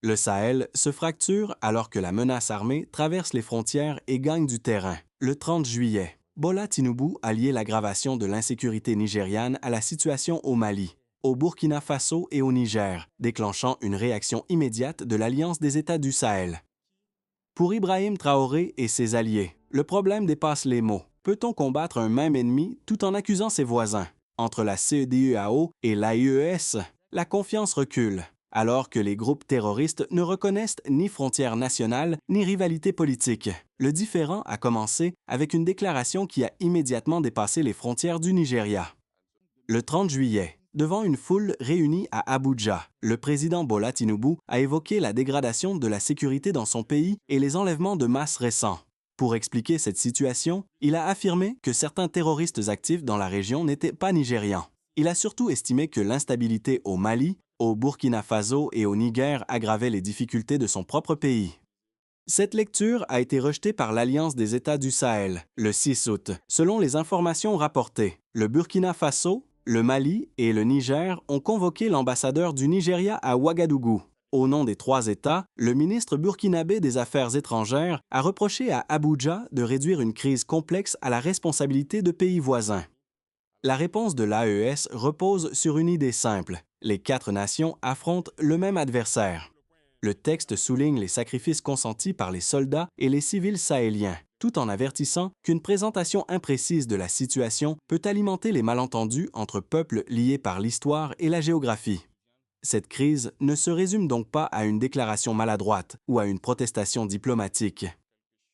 Le Sahel se fracture alors que la menace armée traverse les frontières et gagne du terrain. Le 30 juillet, Bola Tinubu a lié l'aggravation de l'insécurité nigériane à la situation au Mali, au Burkina Faso et au Niger, déclenchant une réaction immédiate de l'Alliance des États du Sahel. Pour Ibrahim Traoré et ses alliés, le problème dépasse les mots. Peut-on combattre un même ennemi tout en accusant ses voisins? Entre la CEDEAO et l'AIES, la confiance recule, alors que les groupes terroristes ne reconnaissent ni frontières nationales ni rivalité politique. Le différend a commencé avec une déclaration qui a immédiatement dépassé les frontières du Nigeria. Le 30 juillet, devant une foule réunie à Abuja, le président Bola Tinubu a évoqué la dégradation de la sécurité dans son pays et les enlèvements de masse récents. Pour expliquer cette situation, il a affirmé que certains terroristes actifs dans la région n'étaient pas nigérians. Il a surtout estimé que l'instabilité au Mali, au Burkina Faso et au Niger aggravait les difficultés de son propre pays. Cette lecture a été rejetée par l'Alliance des États du Sahel le 6 août. Selon les informations rapportées, le Burkina Faso, le Mali et le Niger ont convoqué l'ambassadeur du Nigeria à Ouagadougou. Au nom des trois États, le ministre burkinabé des Affaires étrangères a reproché à Abuja de réduire une crise complexe à la responsabilité de pays voisins. La réponse de l'AES repose sur une idée simple. Les quatre nations affrontent le même adversaire. Le texte souligne les sacrifices consentis par les soldats et les civils sahéliens, tout en avertissant qu'une présentation imprécise de la situation peut alimenter les malentendus entre peuples liés par l'histoire et la géographie. Cette crise ne se résume donc pas à une déclaration maladroite ou à une protestation diplomatique.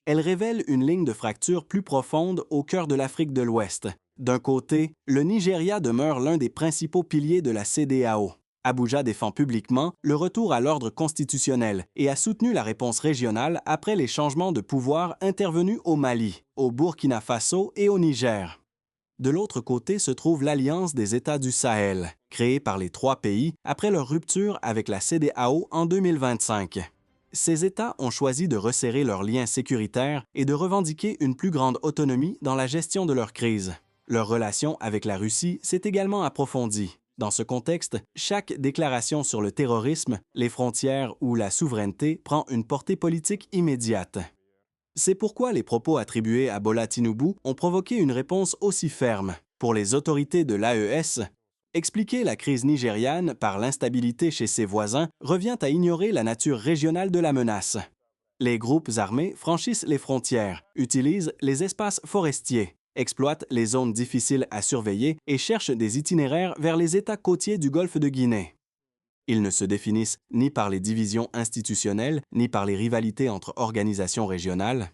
Elle révèle une ligne de fracture plus profonde au cœur de l'Afrique de l'Ouest. D'un côté, le Nigeria demeure l'un des principaux piliers de la CEDEAO. Abuja défend publiquement le retour à l'ordre constitutionnel et a soutenu la réponse régionale après les changements de pouvoir intervenus au Mali, au Burkina Faso et au Niger. De l'autre côté se trouve l'Alliance des États du Sahel, créée par les trois pays après leur rupture avec la CEDEAO en 2025. Ces États ont choisi de resserrer leurs liens sécuritaires et de revendiquer une plus grande autonomie dans la gestion de leurs crises. Leur relation avec la Russie s'est également approfondie. Dans ce contexte, chaque déclaration sur le terrorisme, les frontières ou la souveraineté prend une portée politique immédiate. C'est pourquoi les propos attribués à Bola Tinubu ont provoqué une réponse aussi ferme. Pour les autorités de l'AES, expliquer la crise nigériane par l'instabilité chez ses voisins revient à ignorer la nature régionale de la menace. Les groupes armés franchissent les frontières, utilisent les espaces forestiers, exploitent les zones difficiles à surveiller et cherchent des itinéraires vers les États côtiers du golfe de Guinée. Ils ne se définissent ni par les divisions institutionnelles, ni par les rivalités entre organisations régionales.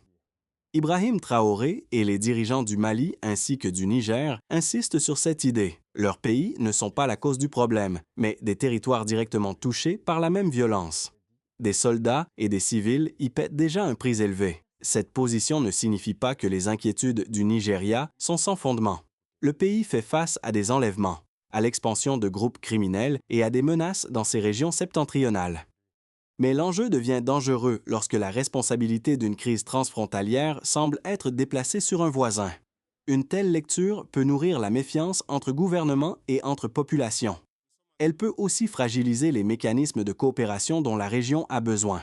Ibrahim Traoré et les dirigeants du Mali ainsi que du Niger insistent sur cette idée. Leurs pays ne sont pas la cause du problème, mais des territoires directement touchés par la même violence. Des soldats et des civils y paient déjà un prix élevé. Cette position ne signifie pas que les inquiétudes du Nigeria sont sans fondement. Le pays fait face à des enlèvements, à l'expansion de groupes criminels et à des menaces dans ses régions septentrionales. Mais l'enjeu devient dangereux lorsque la responsabilité d'une crise transfrontalière semble être déplacée sur un voisin. Une telle lecture peut nourrir la méfiance entre gouvernements et entre populations. Elle peut aussi fragiliser les mécanismes de coopération dont la région a besoin.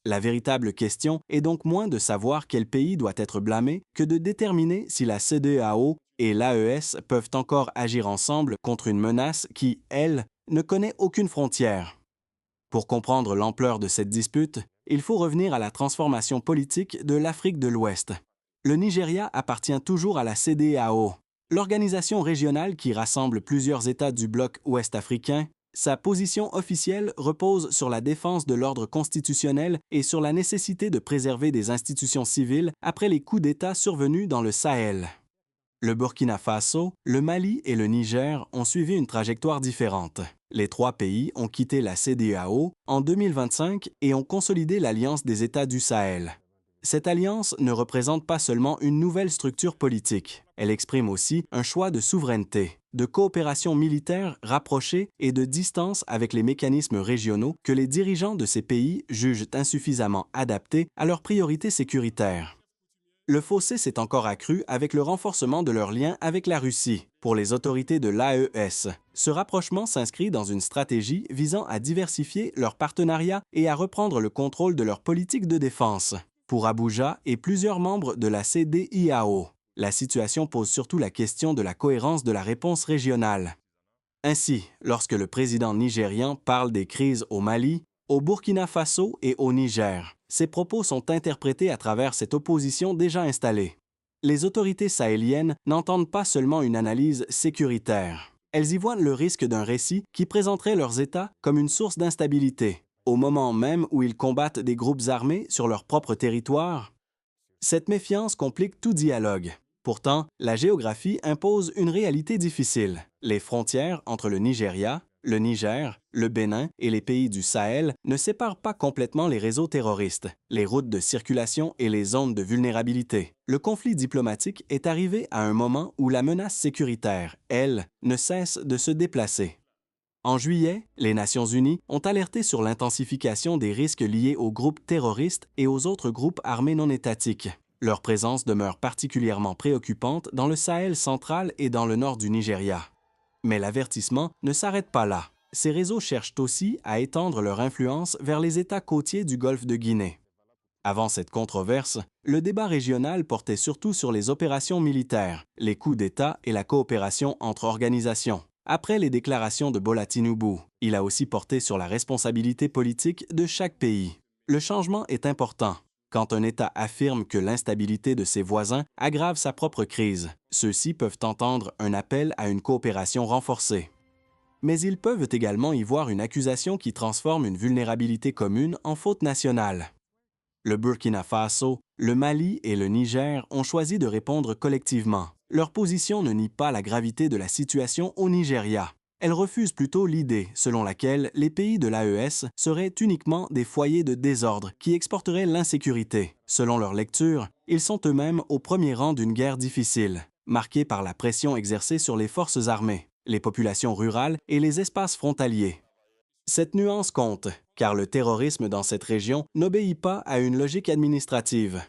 La véritable question est donc moins de savoir quel pays doit être blâmé que de déterminer si la CEDEAO et l'AES peuvent encore agir ensemble contre une menace qui, elle, ne connaît aucune frontière. Pour comprendre l'ampleur de cette dispute, il faut revenir à la transformation politique de l'Afrique de l'Ouest. Le Nigeria appartient toujours à la CEDEAO, l'organisation régionale qui rassemble plusieurs États du bloc ouest-africain. Sa position officielle repose sur la défense de l'ordre constitutionnel et sur la nécessité de préserver des institutions civiles après les coups d'État survenus dans le Sahel. Le Burkina Faso, le Mali et le Niger ont suivi une trajectoire différente. Les trois pays ont quitté la CEDEAO en 2025 et ont consolidé l'Alliance des États du Sahel. Cette alliance ne représente pas seulement une nouvelle structure politique, elle exprime aussi un choix de souveraineté, de coopération militaire rapprochée et de distance avec les mécanismes régionaux que les dirigeants de ces pays jugent insuffisamment adaptés à leurs priorités sécuritaires. Le fossé s'est encore accru avec le renforcement de leurs liens avec la Russie. Pour les autorités de l'AES, ce rapprochement s'inscrit dans une stratégie visant à diversifier leurs partenariats et à reprendre le contrôle de leur politique de défense. Pour Abuja et plusieurs membres de la CEDEAO, la situation pose surtout la question de la cohérence de la réponse régionale. Ainsi, lorsque le président nigérian parle des crises au Mali, au Burkina Faso et au Niger, ses propos sont interprétés à travers cette opposition déjà installée. Les autorités sahéliennes n'entendent pas seulement une analyse sécuritaire. Elles y voient le risque d'un récit qui présenterait leurs États comme une source d'instabilité, au moment même où ils combattent des groupes armés sur leur propre territoire. Cette méfiance complique tout dialogue. Pourtant, la géographie impose une réalité difficile. Les frontières entre le Nigeria, le Niger, le Bénin et les pays du Sahel ne séparent pas complètement les réseaux terroristes, les routes de circulation et les zones de vulnérabilité. Le conflit diplomatique est arrivé à un moment où la menace sécuritaire, elle, ne cesse de se déplacer. En juillet, les Nations unies ont alerté sur l'intensification des risques liés aux groupes terroristes et aux autres groupes armés non étatiques. Leur présence demeure particulièrement préoccupante dans le Sahel central et dans le nord du Nigeria. Mais l'avertissement ne s'arrête pas là. Ces réseaux cherchent aussi à étendre leur influence vers les États côtiers du golfe de Guinée. Avant cette controverse, le débat régional portait surtout sur les opérations militaires, les coups d'État et la coopération entre organisations. Après les déclarations de Bola Tinubu, il a aussi porté sur la responsabilité politique de chaque pays. Le changement est important. Quand un État affirme que l'instabilité de ses voisins aggrave sa propre crise, ceux-ci peuvent entendre un appel à une coopération renforcée. Mais ils peuvent également y voir une accusation qui transforme une vulnérabilité commune en faute nationale. Le Burkina Faso, le Mali et le Niger ont choisi de répondre collectivement. Leur position ne nie pas la gravité de la situation au Nigeria. Elle refuse plutôt l'idée selon laquelle les pays de l'AES seraient uniquement des foyers de désordre qui exporteraient l'insécurité. Selon leur lecture, ils sont eux-mêmes au premier rang d'une guerre difficile, marquée par la pression exercée sur les forces armées, les populations rurales et les espaces frontaliers. Cette nuance compte, car le terrorisme dans cette région n'obéit pas à une logique administrative.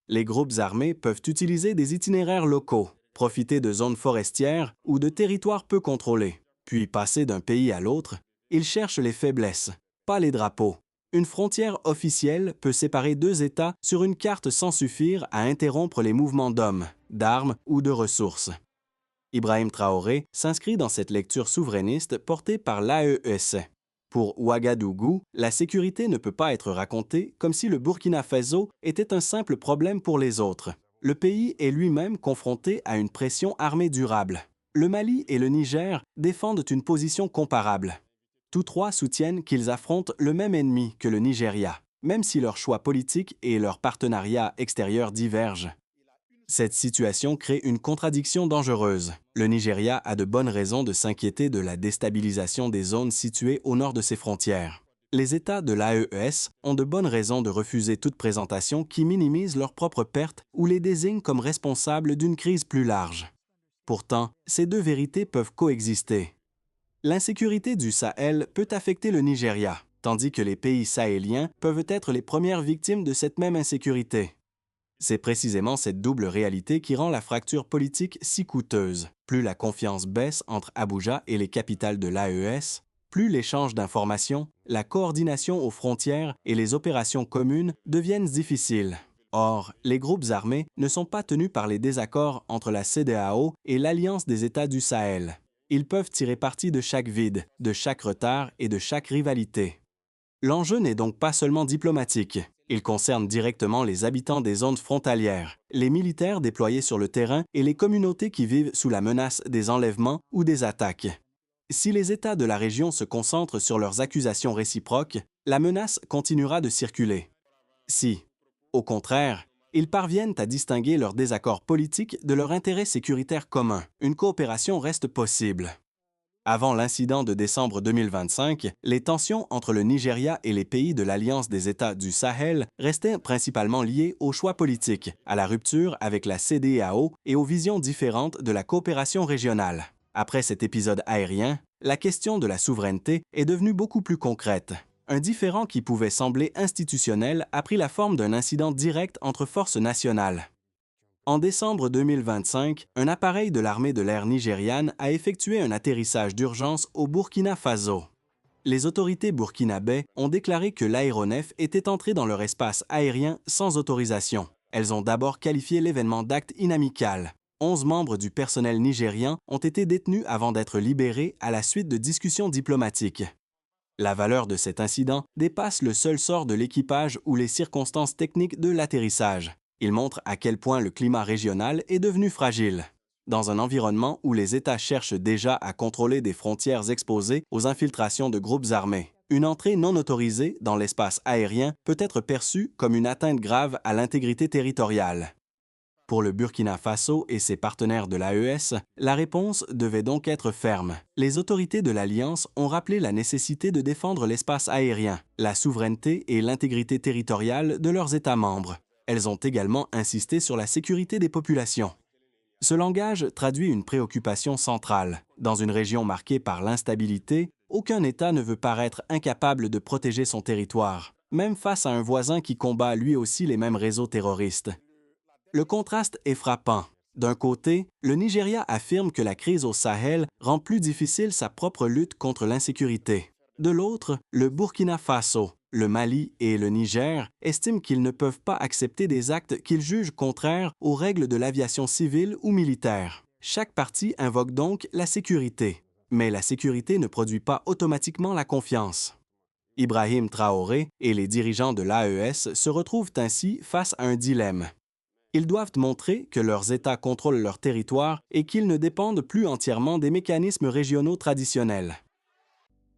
Les groupes armés peuvent utiliser des itinéraires locaux, profiter de zones forestières ou de territoires peu contrôlés. Puis passer d'un pays à l'autre, ils cherchent les faiblesses, pas les drapeaux. Une frontière officielle peut séparer deux États sur une carte sans suffire à interrompre les mouvements d'hommes, d'armes ou de ressources. Ibrahim Traoré s'inscrit dans cette lecture souverainiste portée par l'AES. Pour Ouagadougou, la sécurité ne peut pas être racontée comme si le Burkina Faso était un simple problème pour les autres. Le pays est lui-même confronté à une pression armée durable. Le Mali et le Niger défendent une position comparable. Tous trois soutiennent qu'ils affrontent le même ennemi que le Nigeria, même si leurs choix politiques et leurs partenariats extérieurs divergent. Cette situation crée une contradiction dangereuse. Le Nigeria a de bonnes raisons de s'inquiéter de la déstabilisation des zones situées au nord de ses frontières. Les États de l'AES ont de bonnes raisons de refuser toute présentation qui minimise leurs propres pertes ou les désigne comme responsables d'une crise plus large. Pourtant, ces deux vérités peuvent coexister. L'insécurité du Sahel peut affecter le Nigeria, tandis que les pays sahéliens peuvent être les premières victimes de cette même insécurité. C'est précisément cette double réalité qui rend la fracture politique si coûteuse. Plus la confiance baisse entre Abuja et les capitales de l'AES, plus l'échange d'informations, la coordination aux frontières et les opérations communes deviennent difficiles. Or, les groupes armés ne sont pas tenus par les désaccords entre la CEDEAO et l'Alliance des États du Sahel. Ils peuvent tirer parti de chaque vide, de chaque retard et de chaque rivalité. L'enjeu n'est donc pas seulement diplomatique. Il concerne directement les habitants des zones frontalières, les militaires déployés sur le terrain et les communautés qui vivent sous la menace des enlèvements ou des attaques. Si les États de la région se concentrent sur leurs accusations réciproques, la menace continuera de circuler. Si, au contraire, ils parviennent à distinguer leurs désaccords politiques de leur intérêt sécuritaire commun, une coopération reste possible. Avant l'incident de décembre 2025, les tensions entre le Nigeria et les pays de l'Alliance des États du Sahel restaient principalement liées aux choix politiques, à la rupture avec la CEDEAO et aux visions différentes de la coopération régionale. Après cet épisode aérien, la question de la souveraineté est devenue beaucoup plus concrète. Un différend qui pouvait sembler institutionnel a pris la forme d'un incident direct entre forces nationales. En décembre 2025, un appareil de l'armée de l'air nigériane a effectué un atterrissage d'urgence au Burkina Faso. Les autorités burkinabè ont déclaré que l'aéronef était entré dans leur espace aérien sans autorisation. Elles ont d'abord qualifié l'événement d'acte inamical. 11 membres du personnel nigérian ont été détenus avant d'être libérés à la suite de discussions diplomatiques. La valeur de cet incident dépasse le seul sort de l'équipage ou les circonstances techniques de l'atterrissage. Il montre à quel point le climat régional est devenu fragile. Dans un environnement où les États cherchent déjà à contrôler des frontières exposées aux infiltrations de groupes armés, une entrée non autorisée dans l'espace aérien peut être perçue comme une atteinte grave à l'intégrité territoriale. Pour le Burkina Faso et ses partenaires de l'AES, la réponse devait donc être ferme. Les autorités de l'Alliance ont rappelé la nécessité de défendre l'espace aérien, la souveraineté et l'intégrité territoriale de leurs États membres. Elles ont également insisté sur la sécurité des populations. Ce langage traduit une préoccupation centrale. Dans une région marquée par l'instabilité, aucun État ne veut paraître incapable de protéger son territoire, même face à un voisin qui combat lui aussi les mêmes réseaux terroristes. Le contraste est frappant. D'un côté, le Nigeria affirme que la crise au Sahel rend plus difficile sa propre lutte contre l'insécurité. De l'autre, le Burkina Faso, le Mali et le Niger estiment qu'ils ne peuvent pas accepter des actes qu'ils jugent contraires aux règles de l'aviation civile ou militaire. Chaque partie invoque donc la sécurité. Mais la sécurité ne produit pas automatiquement la confiance. Ibrahim Traoré et les dirigeants de l'AES se retrouvent ainsi face à un dilemme. Ils doivent montrer que leurs États contrôlent leur territoire et qu'ils ne dépendent plus entièrement des mécanismes régionaux traditionnels.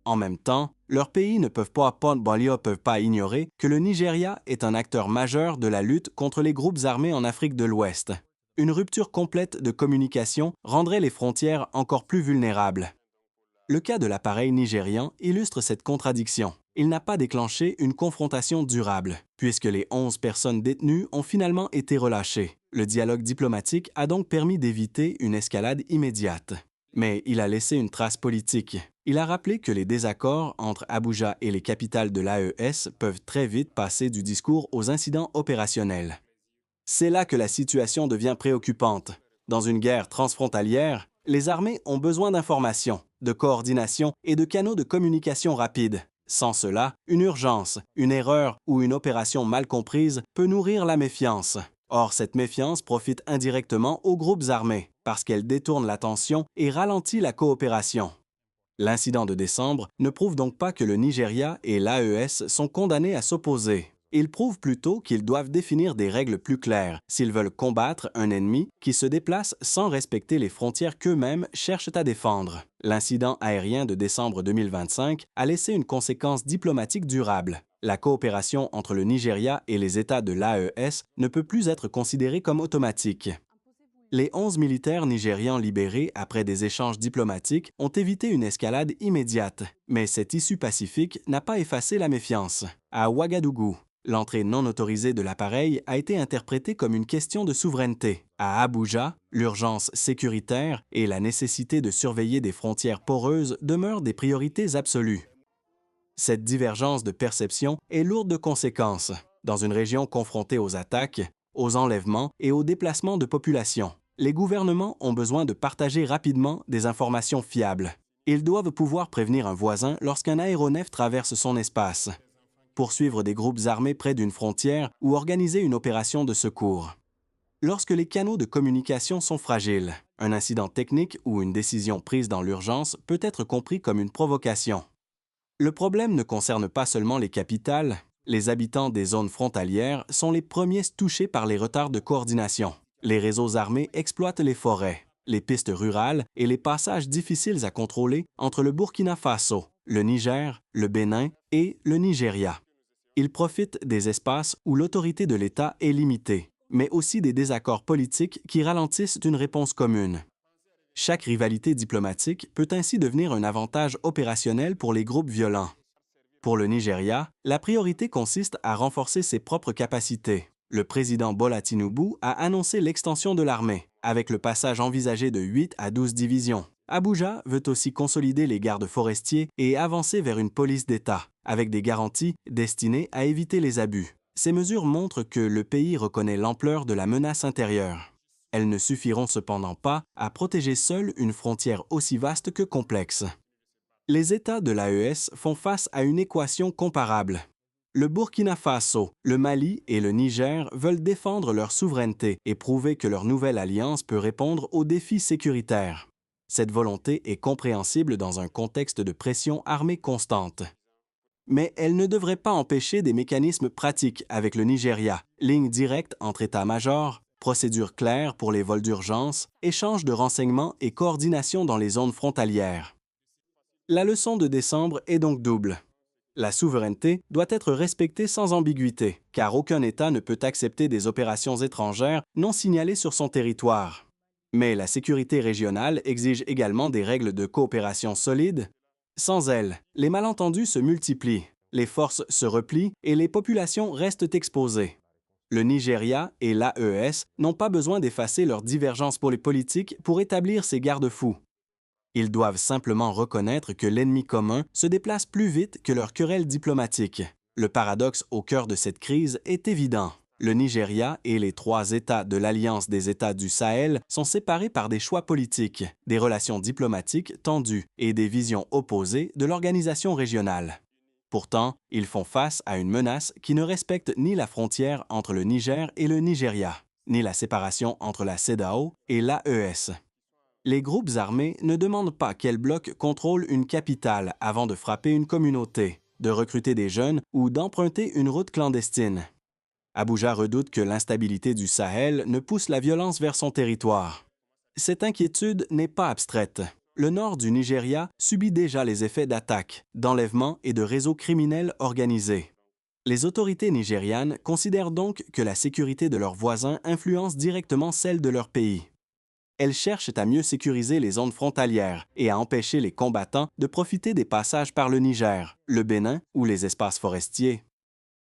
En même temps, leurs pays ne peuvent pas ignorer que le Nigeria est un acteur majeur de la lutte contre les groupes armés en Afrique de l'Ouest. Une rupture complète de communication rendrait les frontières encore plus vulnérables. Le cas de l'appareil nigérian illustre cette contradiction. Il n'a pas déclenché une confrontation durable, puisque les 11 personnes détenues ont finalement été relâchées. Le dialogue diplomatique a donc permis d'éviter une escalade immédiate. Mais il a laissé une trace politique. Il a rappelé que les désaccords entre Abuja et les capitales de l'AES peuvent très vite passer du discours aux incidents opérationnels. C'est là que la situation devient préoccupante. Dans une guerre transfrontalière, les armées ont besoin d'informations, de coordination et de canaux de communication rapides. Sans cela, une urgence, une erreur ou une opération mal comprise peut nourrir la méfiance. Or, cette méfiance profite indirectement aux groupes armés parce qu'elle détourne l'attention et ralentit la coopération. L'incident de décembre ne prouve donc pas que le Nigeria et l'AES sont condamnés à s'opposer. Il prouve plutôt qu'ils doivent définir des règles plus claires s'ils veulent combattre un ennemi qui se déplace sans respecter les frontières qu'eux-mêmes cherchent à défendre. L'incident aérien de décembre 2025 a laissé une conséquence diplomatique durable. La coopération entre le Nigeria et les États de l'AES ne peut plus être considérée comme automatique. Les 11 militaires nigérians libérés après des échanges diplomatiques ont évité une escalade immédiate, mais cette issue pacifique n'a pas effacé la méfiance. À Ouagadougou, l'entrée non autorisée de l'appareil a été interprétée comme une question de souveraineté. À Abuja, l'urgence sécuritaire et la nécessité de surveiller des frontières poreuses demeurent des priorités absolues. Cette divergence de perception est lourde de conséquences. Dans une région confrontée aux attaques, aux enlèvements et aux déplacements de population, les gouvernements ont besoin de partager rapidement des informations fiables. Ils doivent pouvoir prévenir un voisin lorsqu'un aéronef traverse son espace, poursuivre des groupes armés près d'une frontière ou organiser une opération de secours. Lorsque les canaux de communication sont fragiles, un incident technique ou une décision prise dans l'urgence peut être compris comme une provocation. Le problème ne concerne pas seulement les capitales. Les habitants des zones frontalières sont les premiers touchés par les retards de coordination. Les réseaux armés exploitent les forêts, les pistes rurales et les passages difficiles à contrôler entre le Burkina Faso, le Niger, le Bénin et le Nigeria. Ils profitent des espaces où l'autorité de l'État est limitée, mais aussi des désaccords politiques qui ralentissent une réponse commune. Chaque rivalité diplomatique peut ainsi devenir un avantage opérationnel pour les groupes violents. Pour le Nigeria, la priorité consiste à renforcer ses propres capacités. Le président Bola Tinubu a annoncé l'extension de l'armée, avec le passage envisagé de 8 à 12 divisions. Abuja veut aussi consolider les gardes forestiers et avancer vers une police d'État, avec des garanties destinées à éviter les abus. Ces mesures montrent que le pays reconnaît l'ampleur de la menace intérieure. Elles ne suffiront cependant pas à protéger seule une frontière aussi vaste que complexe. Les États de l'AES font face à une équation comparable. Le Burkina Faso, le Mali et le Niger veulent défendre leur souveraineté et prouver que leur nouvelle alliance peut répondre aux défis sécuritaires. Cette volonté est compréhensible dans un contexte de pression armée constante. Mais elle ne devrait pas empêcher des mécanismes pratiques avec le Nigeria, ligne directe entre états-majors, procédures claires pour les vols d'urgence, échange de renseignements et coordination dans les zones frontalières. La leçon de décembre est donc double. La souveraineté doit être respectée sans ambiguïté, car aucun État ne peut accepter des opérations étrangères non signalées sur son territoire. Mais la sécurité régionale exige également des règles de coopération solides. Sans elles, les malentendus se multiplient, les forces se replient et les populations restent exposées. Le Nigeria et l'AES n'ont pas besoin d'effacer leurs divergences politiques pour établir ces garde-fous. Ils doivent simplement reconnaître que l'ennemi commun se déplace plus vite que leurs querelles diplomatiques. Le paradoxe au cœur de cette crise est évident. Le Nigeria et les 3 États de l'Alliance des États du Sahel sont séparés par des choix politiques, des relations diplomatiques tendues et des visions opposées de l'organisation régionale. Pourtant, ils font face à une menace qui ne respecte ni la frontière entre le Niger et le Nigeria, ni la séparation entre la CEDEAO et l'AES. Les groupes armés ne demandent pas quel bloc contrôle une capitale avant de frapper une communauté, de recruter des jeunes ou d'emprunter une route clandestine. Abuja redoute que l'instabilité du Sahel ne pousse la violence vers son territoire. Cette inquiétude n'est pas abstraite. Le nord du Nigeria subit déjà les effets d'attaques, d'enlèvements et de réseaux criminels organisés. Les autorités nigérianes considèrent donc que la sécurité de leurs voisins influence directement celle de leur pays. Elles cherchent à mieux sécuriser les zones frontalières et à empêcher les combattants de profiter des passages par le Niger, le Bénin ou les espaces forestiers.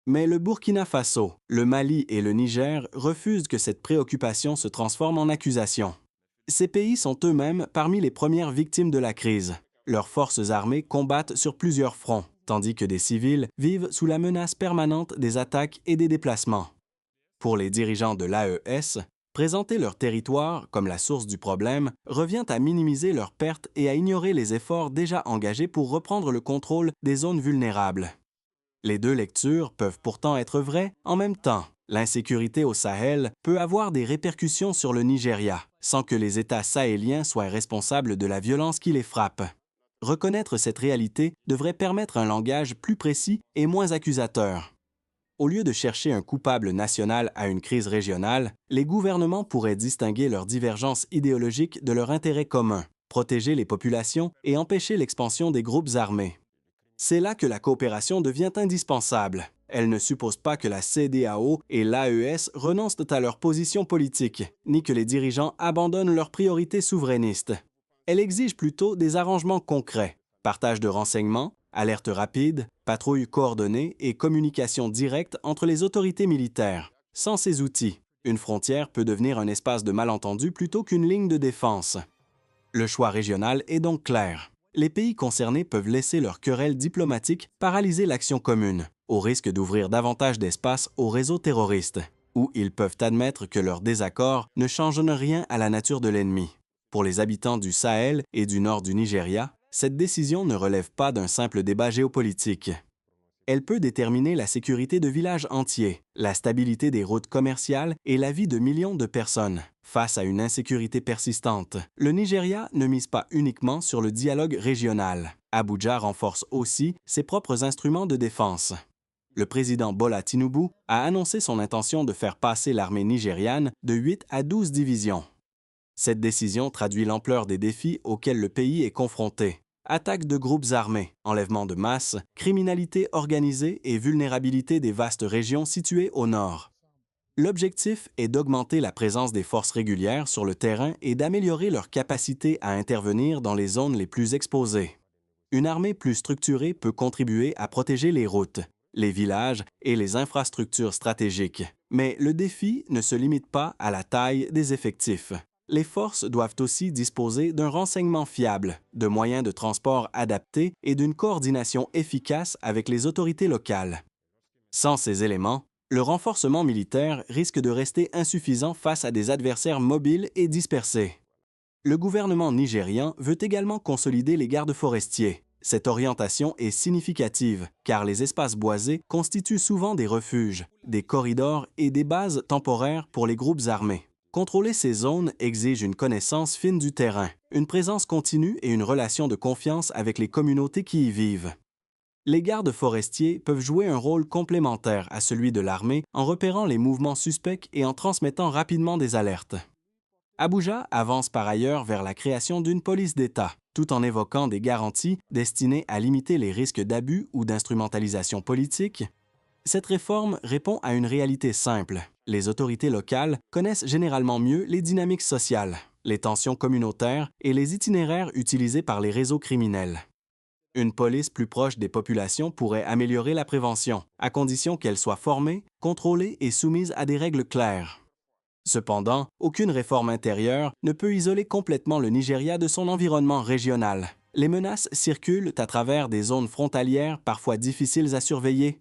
Mais le Burkina Faso, le Mali et le Niger refusent que cette préoccupation se transforme en accusation. Ces pays sont eux-mêmes parmi les premières victimes de la crise. Leurs forces armées combattent sur plusieurs fronts, tandis que des civils vivent sous la menace permanente des attaques et des déplacements. Pour les dirigeants de l'AES, présenter leur territoire comme la source du problème revient à minimiser leurs pertes et à ignorer les efforts déjà engagés pour reprendre le contrôle des zones vulnérables. Les deux lectures peuvent pourtant être vraies en même temps. L'insécurité au Sahel peut avoir des répercussions sur le Nigeria, sans que les États sahéliens soient responsables de la violence qui les frappe. Reconnaître cette réalité devrait permettre un langage plus précis et moins accusateur. Au lieu de chercher un coupable national à une crise régionale, les gouvernements pourraient distinguer leurs divergences idéologiques de leur intérêt commun, protéger les populations et empêcher l'expansion des groupes armés. C'est là que la coopération devient indispensable. Elle ne suppose pas que la CEDEAO et l'AES renoncent à leur position politique, ni que les dirigeants abandonnent leurs priorités souverainistes. Elle exige plutôt des arrangements concrets, partage de renseignements, alertes rapides, patrouilles coordonnées et communication directe entre les autorités militaires. Sans ces outils, une frontière peut devenir un espace de malentendu plutôt qu'une ligne de défense. Le choix régional est donc clair. Les pays concernés peuvent laisser leurs querelles diplomatiques paralyser l'action commune, au risque d'ouvrir davantage d'espace aux réseaux terroristes, ou ils peuvent admettre que leurs désaccords ne changent rien à la nature de l'ennemi. Pour les habitants du Sahel et du nord du Nigeria, cette décision ne relève pas d'un simple débat géopolitique. Elle peut déterminer la sécurité de villages entiers, la stabilité des routes commerciales et la vie de millions de personnes. Face à une insécurité persistante, le Nigeria ne mise pas uniquement sur le dialogue régional. Abuja renforce aussi ses propres instruments de défense. Le président Bola Tinubu a annoncé son intention de faire passer l'armée nigériane de 8 à 12 divisions. Cette décision traduit l'ampleur des défis auxquels le pays est confronté. Attaques de groupes armés, enlèvements de masse, criminalité organisée et vulnérabilité des vastes régions situées au nord. L'objectif est d'augmenter la présence des forces régulières sur le terrain et d'améliorer leur capacité à intervenir dans les zones les plus exposées. Une armée plus structurée peut contribuer à protéger les routes, les villages et les infrastructures stratégiques. Mais le défi ne se limite pas à la taille des effectifs. Les forces doivent aussi disposer d'un renseignement fiable, de moyens de transport adaptés et d'une coordination efficace avec les autorités locales. Sans ces éléments, le renforcement militaire risque de rester insuffisant face à des adversaires mobiles et dispersés. Le gouvernement nigérian veut également consolider les gardes forestiers. Cette orientation est significative car les espaces boisés constituent souvent des refuges, des corridors et des bases temporaires pour les groupes armés. Contrôler ces zones exige une connaissance fine du terrain, une présence continue et une relation de confiance avec les communautés qui y vivent. Les gardes forestiers peuvent jouer un rôle complémentaire à celui de l'armée en repérant les mouvements suspects et en transmettant rapidement des alertes. Abuja avance par ailleurs vers la création d'une police d'État, tout en évoquant des garanties destinées à limiter les risques d'abus ou d'instrumentalisation politique. Cette réforme répond à une réalité simple. Les autorités locales connaissent généralement mieux les dynamiques sociales, les tensions communautaires et les itinéraires utilisés par les réseaux criminels. Une police plus proche des populations pourrait améliorer la prévention, à condition qu'elle soit formée, contrôlée et soumise à des règles claires. Cependant, aucune réforme intérieure ne peut isoler complètement le Nigeria de son environnement régional. Les menaces circulent à travers des zones frontalières parfois difficiles à surveiller.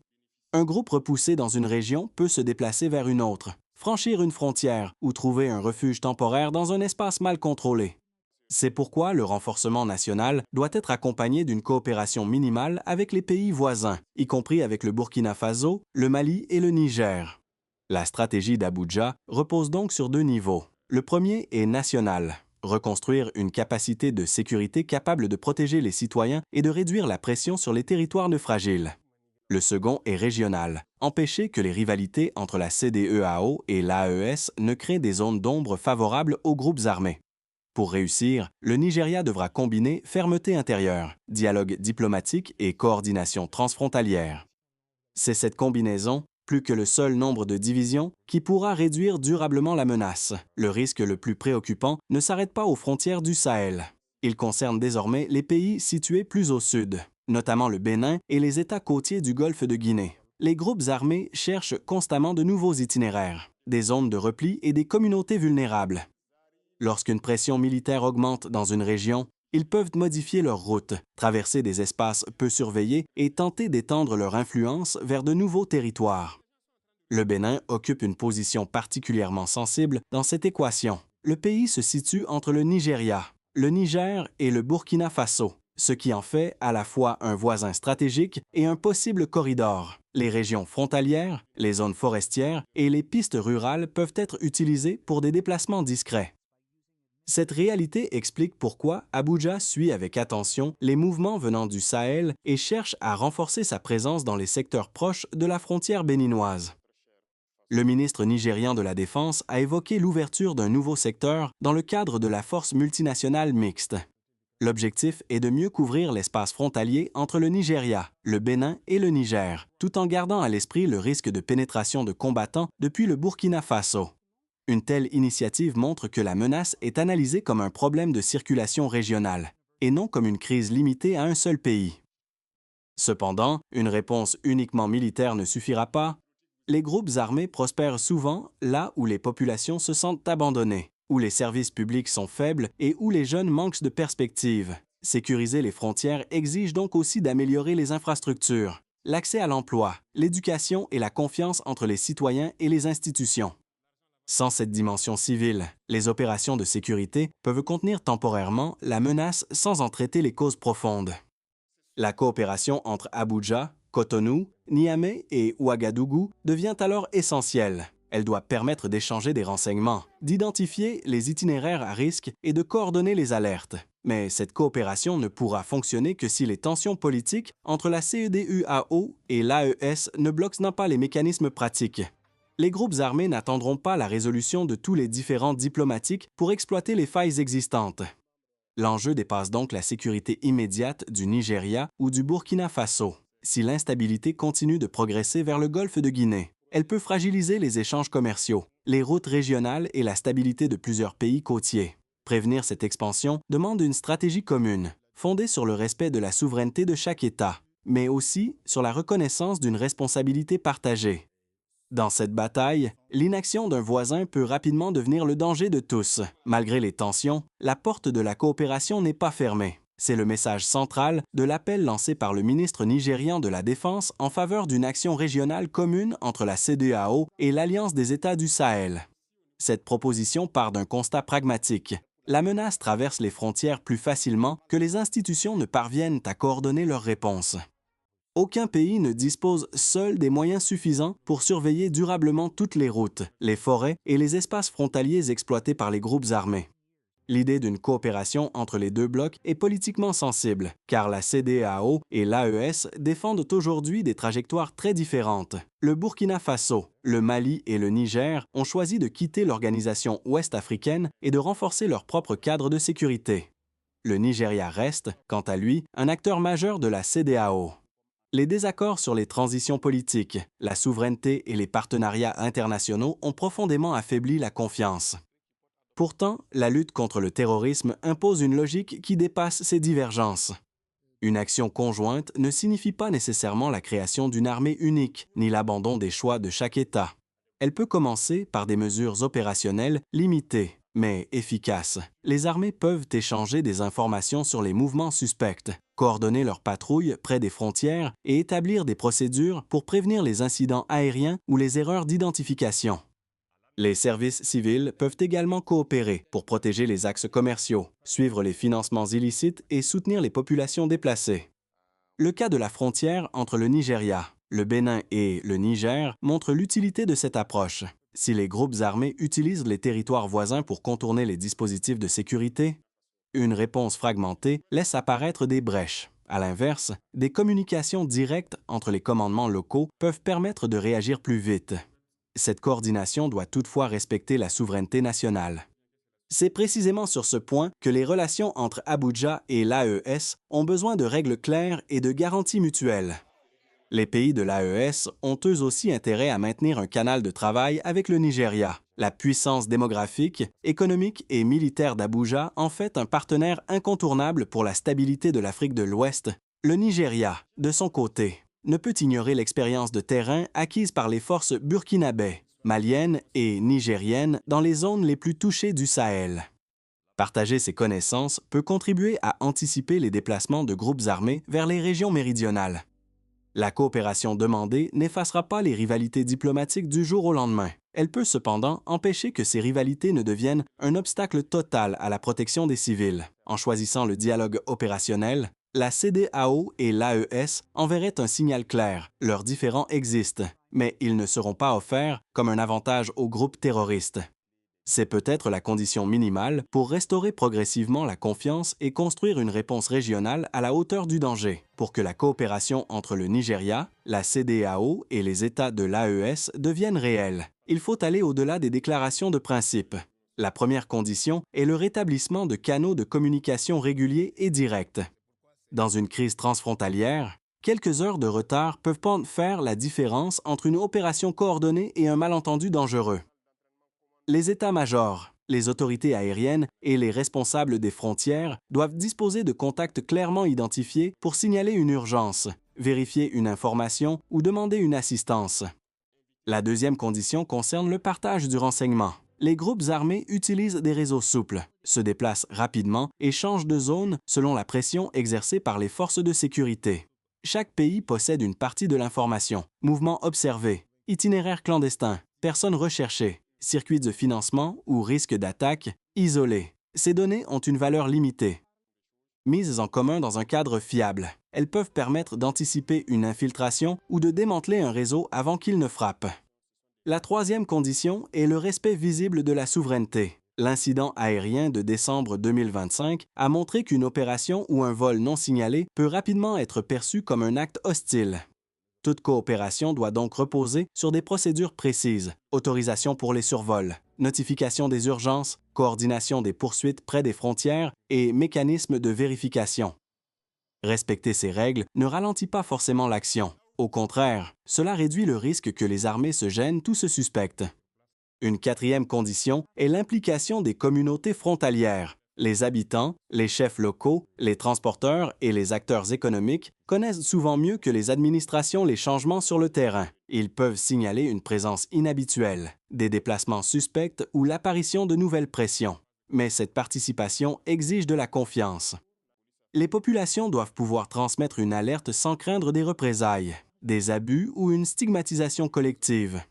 Un groupe repoussé dans une région peut se déplacer vers une autre, franchir une frontière ou trouver un refuge temporaire dans un espace mal contrôlé. C'est pourquoi le renforcement national doit être accompagné d'une coopération minimale avec les pays voisins, y compris avec le Burkina Faso, le Mali et le Niger. La stratégie d'Abuja repose donc sur deux niveaux. Le premier est national, reconstruire une capacité de sécurité capable de protéger les citoyens et de réduire la pression sur les territoires fragiles. Le second est régional, empêcher que les rivalités entre la CEDEAO et l'AES ne créent des zones d'ombre favorables aux groupes armés. Pour réussir, le Nigeria devra combiner fermeté intérieure, dialogue diplomatique et coordination transfrontalière. C'est cette combinaison, plus que le seul nombre de divisions, qui pourra réduire durablement la menace. Le risque le plus préoccupant ne s'arrête pas aux frontières du Sahel. Il concerne désormais les pays situés plus au sud, notamment le Bénin et les États côtiers du golfe de Guinée. Les groupes armés cherchent constamment de nouveaux itinéraires, des zones de repli et des communautés vulnérables. Lorsqu'une pression militaire augmente dans une région, ils peuvent modifier leur route, traverser des espaces peu surveillés et tenter d'étendre leur influence vers de nouveaux territoires. Le Bénin occupe une position particulièrement sensible dans cette équation. Le pays se situe entre le Nigeria, le Niger et le Burkina Faso, ce qui en fait à la fois un voisin stratégique et un possible corridor. Les régions frontalières, les zones forestières et les pistes rurales peuvent être utilisées pour des déplacements discrets. Cette réalité explique pourquoi Abuja suit avec attention les mouvements venant du Sahel et cherche à renforcer sa présence dans les secteurs proches de la frontière béninoise. Le ministre nigérian de la Défense a évoqué l'ouverture d'un nouveau secteur dans le cadre de la force multinationale mixte. L'objectif est de mieux couvrir l'espace frontalier entre le Nigeria, le Bénin et le Niger, tout en gardant à l'esprit le risque de pénétration de combattants depuis le Burkina Faso. Une telle initiative montre que la menace est analysée comme un problème de circulation régionale, et non comme une crise limitée à un seul pays. Cependant, une réponse uniquement militaire ne suffira pas. Les groupes armés prospèrent souvent là où les populations se sentent abandonnées, où les services publics sont faibles et où les jeunes manquent de perspectives. Sécuriser les frontières exige donc aussi d'améliorer les infrastructures, l'accès à l'emploi, l'éducation et la confiance entre les citoyens et les institutions. Sans cette dimension civile, les opérations de sécurité peuvent contenir temporairement la menace sans en traiter les causes profondes. La coopération entre Abuja, Cotonou, Niamey et Ouagadougou devient alors essentielle. Elle doit permettre d'échanger des renseignements, d'identifier les itinéraires à risque et de coordonner les alertes. Mais cette coopération ne pourra fonctionner que si les tensions politiques entre la CEDEAO et l'AES ne bloquent pas les mécanismes pratiques. Les groupes armés n'attendront pas la résolution de tous les différends diplomatiques pour exploiter les failles existantes. L'enjeu dépasse donc la sécurité immédiate du Nigeria ou du Burkina Faso. Si l'instabilité continue de progresser vers le golfe de Guinée, elle peut fragiliser les échanges commerciaux, les routes régionales et la stabilité de plusieurs pays côtiers. Prévenir cette expansion demande une stratégie commune, fondée sur le respect de la souveraineté de chaque État, mais aussi sur la reconnaissance d'une responsabilité partagée. Dans cette bataille, l'inaction d'un voisin peut rapidement devenir le danger de tous. Malgré les tensions, la porte de la coopération n'est pas fermée. C'est le message central de l'appel lancé par le ministre nigérian de la Défense en faveur d'une action régionale commune entre la CEDEAO et l'Alliance des États du Sahel. Cette proposition part d'un constat pragmatique. La menace traverse les frontières plus facilement que les institutions ne parviennent à coordonner leurs réponses. Aucun pays ne dispose seul des moyens suffisants pour surveiller durablement toutes les routes, les forêts et les espaces frontaliers exploités par les groupes armés. L'idée d'une coopération entre les deux blocs est politiquement sensible, car la CEDEAO et l'AES défendent aujourd'hui des trajectoires très différentes. Le Burkina Faso, le Mali et le Niger ont choisi de quitter l'organisation ouest-africaine et de renforcer leur propre cadre de sécurité. Le Nigeria reste, quant à lui, un acteur majeur de la CEDEAO. Les désaccords sur les transitions politiques, la souveraineté et les partenariats internationaux ont profondément affaibli la confiance. Pourtant, la lutte contre le terrorisme impose une logique qui dépasse ces divergences. Une action conjointe ne signifie pas nécessairement la création d'une armée unique, ni l'abandon des choix de chaque État. Elle peut commencer par des mesures opérationnelles limitées, mais efficaces. Les armées peuvent échanger des informations sur les mouvements suspects, coordonner leurs patrouilles près des frontières et établir des procédures pour prévenir les incidents aériens ou les erreurs d'identification. Les services civils peuvent également coopérer pour protéger les axes commerciaux, suivre les financements illicites et soutenir les populations déplacées. Le cas de la frontière entre le Nigeria, le Bénin et le Niger montre l'utilité de cette approche. Si les groupes armés utilisent les territoires voisins pour contourner les dispositifs de sécurité, une réponse fragmentée laisse apparaître des brèches. À l'inverse, des communications directes entre les commandements locaux peuvent permettre de réagir plus vite. Cette coordination doit toutefois respecter la souveraineté nationale. C'est précisément sur ce point que les relations entre Abuja et l'AES ont besoin de règles claires et de garanties mutuelles. Les pays de l'AES ont eux aussi intérêt à maintenir un canal de travail avec le Nigeria. La puissance démographique, économique et militaire d'Abuja en fait un partenaire incontournable pour la stabilité de l'Afrique de l'Ouest. Le Nigeria, de son côté, ne peut ignorer l'expérience de terrain acquise par les forces burkinabè, maliennes et nigériennes dans les zones les plus touchées du Sahel. Partager ces connaissances peut contribuer à anticiper les déplacements de groupes armés vers les régions méridionales. La coopération demandée n'effacera pas les rivalités diplomatiques du jour au lendemain. Elle peut cependant empêcher que ces rivalités ne deviennent un obstacle total à la protection des civils. En choisissant le dialogue opérationnel, la CEDEAO et l'AES enverraient un signal clair. Leurs différends existent, mais ils ne seront pas offerts comme un avantage aux groupes terroristes. C'est peut-être la condition minimale pour restaurer progressivement la confiance et construire une réponse régionale à la hauteur du danger. Pour que la coopération entre le Nigeria, la CEDEAO et les États de l'AES devienne réelle, il faut aller au-delà des déclarations de principe. La première condition est le rétablissement de canaux de communication réguliers et directs. Dans une crise transfrontalière, quelques heures de retard peuvent faire la différence entre une opération coordonnée et un malentendu dangereux. Les états-majors, les autorités aériennes et les responsables des frontières doivent disposer de contacts clairement identifiés pour signaler une urgence, vérifier une information ou demander une assistance. La deuxième condition concerne le partage du renseignement. Les groupes armés utilisent des réseaux souples, se déplacent rapidement et changent de zone selon la pression exercée par les forces de sécurité. Chaque pays possède une partie de l'information, mouvements observés, itinéraires clandestins, personnes recherchées, circuits de financement ou risques d'attaque isolés. Ces données ont une valeur limitée. Mises en commun dans un cadre fiable, elles peuvent permettre d'anticiper une infiltration ou de démanteler un réseau avant qu'il ne frappe. La troisième condition est le respect visible de la souveraineté. L'incident aérien de décembre 2025 a montré qu'une opération ou un vol non signalé peut rapidement être perçu comme un acte hostile. Toute coopération doit donc reposer sur des procédures précises, autorisation pour les survols, notification des urgences, coordination des poursuites près des frontières et mécanismes de vérification. Respecter ces règles ne ralentit pas forcément l'action. Au contraire, cela réduit le risque que les armées se gênent ou se suspectent. Une quatrième condition est l'implication des communautés frontalières. Les habitants, les chefs locaux, les transporteurs et les acteurs économiques connaissent souvent mieux que les administrations les changements sur le terrain. Ils peuvent signaler une présence inhabituelle, des déplacements suspects ou l'apparition de nouvelles pressions. Mais cette participation exige de la confiance. Les populations doivent pouvoir transmettre une alerte sans craindre des représailles, des abus ou une stigmatisation collective.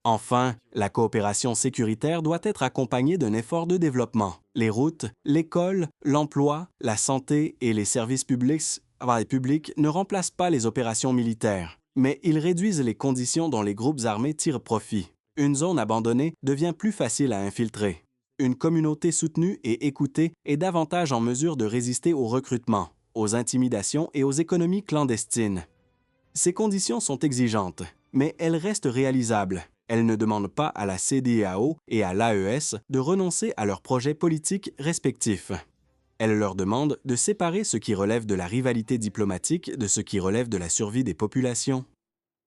Enfin, la coopération sécuritaire doit être accompagnée d'un effort de développement. Les routes, l'école, l'emploi, la santé et les services publics ne remplacent pas les opérations militaires, mais ils réduisent les conditions dont les groupes armés tirent profit. Une zone abandonnée devient plus facile à infiltrer. Une communauté soutenue et écoutée est davantage en mesure de résister au recrutement, aux intimidations et aux économies clandestines. Ces conditions sont exigeantes, mais elles restent réalisables. Elles ne demandent pas à la CEDEAO et à l'AES de renoncer à leurs projets politiques respectifs. Elles leur demandent de séparer ce qui relève de la rivalité diplomatique de ce qui relève de la survie des populations.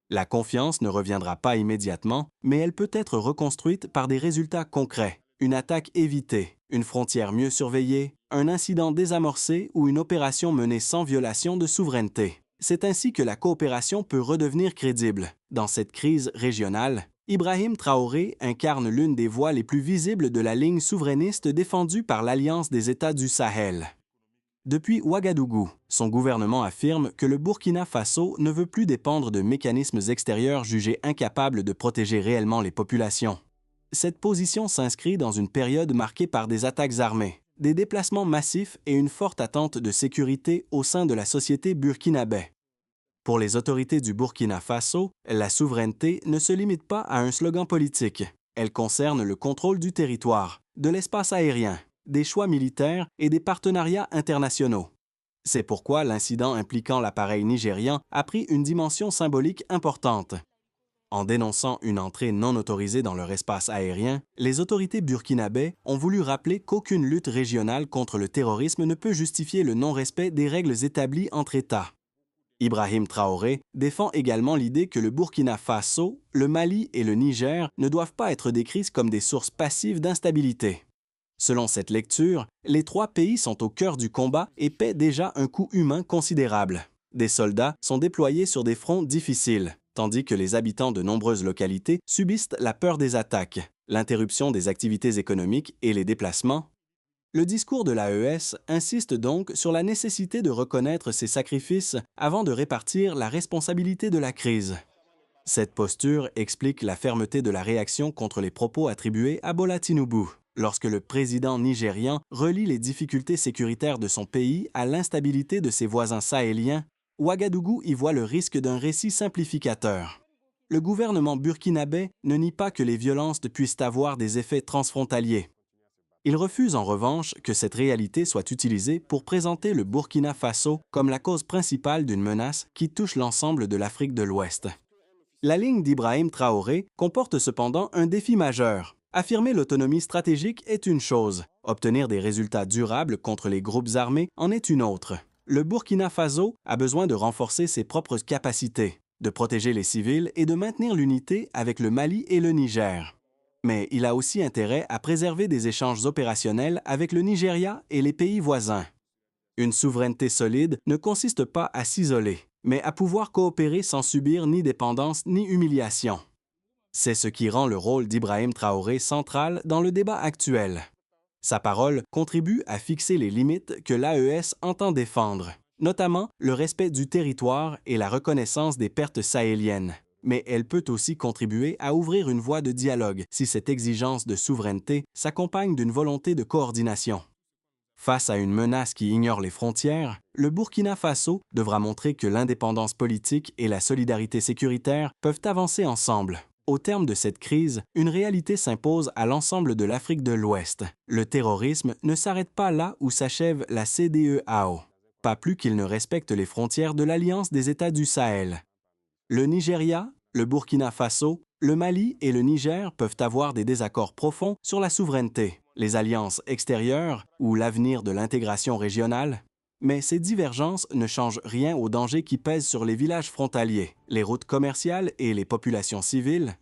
La confiance ne reviendra pas immédiatement, mais elle peut être reconstruite par des résultats concrets. Une attaque évitée, une frontière mieux surveillée, un incident désamorcé ou une opération menée sans violation de souveraineté. C'est ainsi que la coopération peut redevenir crédible. Dans cette crise régionale, Ibrahim Traoré incarne l'une des voix les plus visibles de la ligne souverainiste défendue par l'Alliance des États du Sahel. Depuis Ouagadougou, son gouvernement affirme que le Burkina Faso ne veut plus dépendre de mécanismes extérieurs jugés incapables de protéger réellement les populations. Cette position s'inscrit dans une période marquée par des attaques armées, des déplacements massifs et une forte attente de sécurité au sein de la société burkinabé. Pour les autorités du Burkina Faso, la souveraineté ne se limite pas à un slogan politique. Elle concerne le contrôle du territoire, de l'espace aérien, des choix militaires et des partenariats internationaux. C'est pourquoi l'incident impliquant l'appareil nigérian a pris une dimension symbolique importante. En dénonçant une entrée non autorisée dans leur espace aérien, les autorités burkinabé ont voulu rappeler qu'aucune lutte régionale contre le terrorisme ne peut justifier le non-respect des règles établies entre États. Ibrahim Traoré défend également l'idée que le Burkina Faso, le Mali et le Niger ne doivent pas être décrits comme des sources passives d'instabilité. Selon cette lecture, les trois pays sont au cœur du combat et paient déjà un coût humain considérable. Des soldats sont déployés sur des fronts difficiles, tandis que les habitants de nombreuses localités subissent la peur des attaques, l'interruption des activités économiques et les déplacements. Le discours de l'AES insiste donc sur la nécessité de reconnaître ces sacrifices avant de répartir la responsabilité de la crise. Cette posture explique la fermeté de la réaction contre les propos attribués à Bola Tinubu, lorsque le président nigérian relie les difficultés sécuritaires de son pays à l'instabilité de ses voisins sahéliens. Ouagadougou y voit le risque d'un récit simplificateur. Le gouvernement burkinabé ne nie pas que les violences puissent avoir des effets transfrontaliers. Il refuse en revanche que cette réalité soit utilisée pour présenter le Burkina Faso comme la cause principale d'une menace qui touche l'ensemble de l'Afrique de l'Ouest. La ligne d'Ibrahim Traoré comporte cependant un défi majeur. Affirmer l'autonomie stratégique est une chose, obtenir des résultats durables contre les groupes armés en est une autre. Le Burkina Faso a besoin de renforcer ses propres capacités, de protéger les civils et de maintenir l'unité avec le Mali et le Niger. Mais il a aussi intérêt à préserver des échanges opérationnels avec le Nigeria et les pays voisins. Une souveraineté solide ne consiste pas à s'isoler, mais à pouvoir coopérer sans subir ni dépendance ni humiliation. C'est ce qui rend le rôle d'Ibrahim Traoré central dans le débat actuel. Sa parole contribue à fixer les limites que l'AES entend défendre, notamment le respect du territoire et la reconnaissance des pertes sahéliennes. Mais elle peut aussi contribuer à ouvrir une voie de dialogue si cette exigence de souveraineté s'accompagne d'une volonté de coordination. Face à une menace qui ignore les frontières, le Burkina Faso devra montrer que l'indépendance politique et la solidarité sécuritaire peuvent avancer ensemble. Au terme de cette crise, une réalité s'impose à l'ensemble de l'Afrique de l'Ouest. Le terrorisme ne s'arrête pas là où s'achève la CEDEAO, pas plus qu'il ne respecte les frontières de l'Alliance des États du Sahel. Le Nigeria, le Burkina Faso, le Mali et le Niger peuvent avoir des désaccords profonds sur la souveraineté, les alliances extérieures ou l'avenir de l'intégration régionale. Mais ces divergences ne changent rien aux dangers qui pèsent sur les villages frontaliers, les routes commerciales et les populations civiles.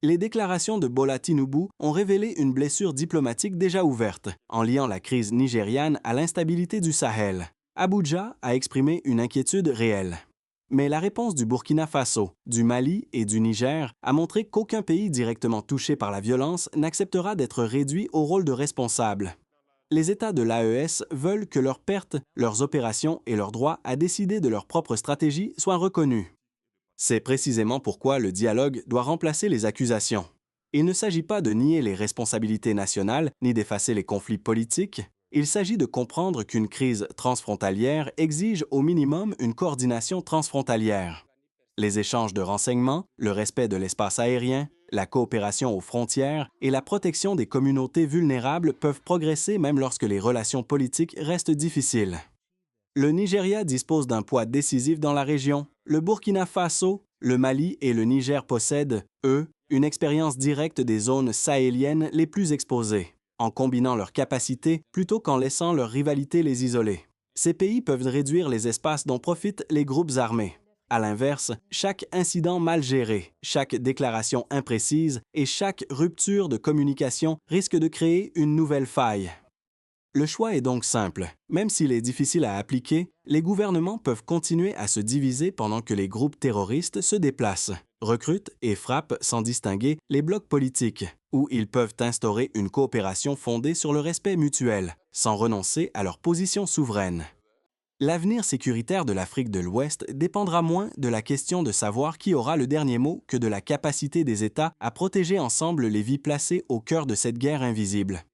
Les déclarations de Bola Tinubu ont révélé une blessure diplomatique déjà ouverte, en liant la crise nigériane à l'instabilité du Sahel. Abuja a exprimé une inquiétude réelle. Mais la réponse du Burkina Faso, du Mali et du Niger a montré qu'aucun pays directement touché par la violence n'acceptera d'être réduit au rôle de responsable. Les États de l'AES veulent que leurs pertes, leurs opérations et leurs droits à décider de leur propre stratégie soient reconnus. C'est précisément pourquoi le dialogue doit remplacer les accusations. Il ne s'agit pas de nier les responsabilités nationales ni d'effacer les conflits politiques. Il s'agit de comprendre qu'une crise transfrontalière exige au minimum une coordination transfrontalière. Les échanges de renseignements, le respect de l'espace aérien, la coopération aux frontières et la protection des communautés vulnérables peuvent progresser même lorsque les relations politiques restent difficiles. Le Nigeria dispose d'un poids décisif dans la région. Le Burkina Faso, le Mali et le Niger possèdent, eux, une expérience directe des zones sahéliennes les plus exposées, en combinant leurs capacités plutôt qu'en laissant leur rivalité les isoler. Ces pays peuvent réduire les espaces dont profitent les groupes armés. À l'inverse, chaque incident mal géré, chaque déclaration imprécise et chaque rupture de communication risque de créer une nouvelle faille. Le choix est donc simple. Même s'il est difficile à appliquer, les gouvernements peuvent continuer à se diviser pendant que les groupes terroristes se déplacent, recrutent et frappent sans distinguer les blocs politiques, ou ils peuvent instaurer une coopération fondée sur le respect mutuel, sans renoncer à leur position souveraine. L'avenir sécuritaire de l'Afrique de l'Ouest dépendra moins de la question de savoir qui aura le dernier mot que de la capacité des États à protéger ensemble les vies placées au cœur de cette guerre invisible.